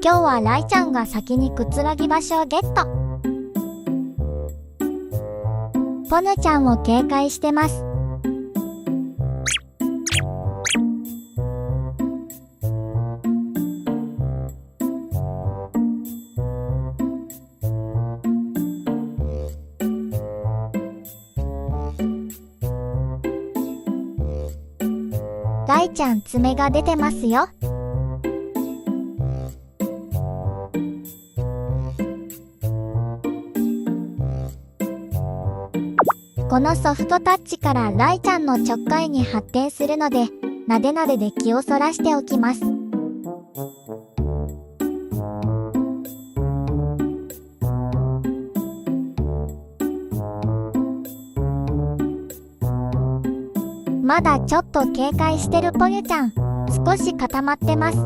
今日はライちゃんが先にくつろぎ場所をゲット。ポヌちゃんを警戒してます。ライちゃん爪が出てますよ。このソフトタッチからライちゃんのちょっかいに発展するので、なでなでで気をそらしておきます。まだちょっと警戒してるポニョちゃん、少し固まってます。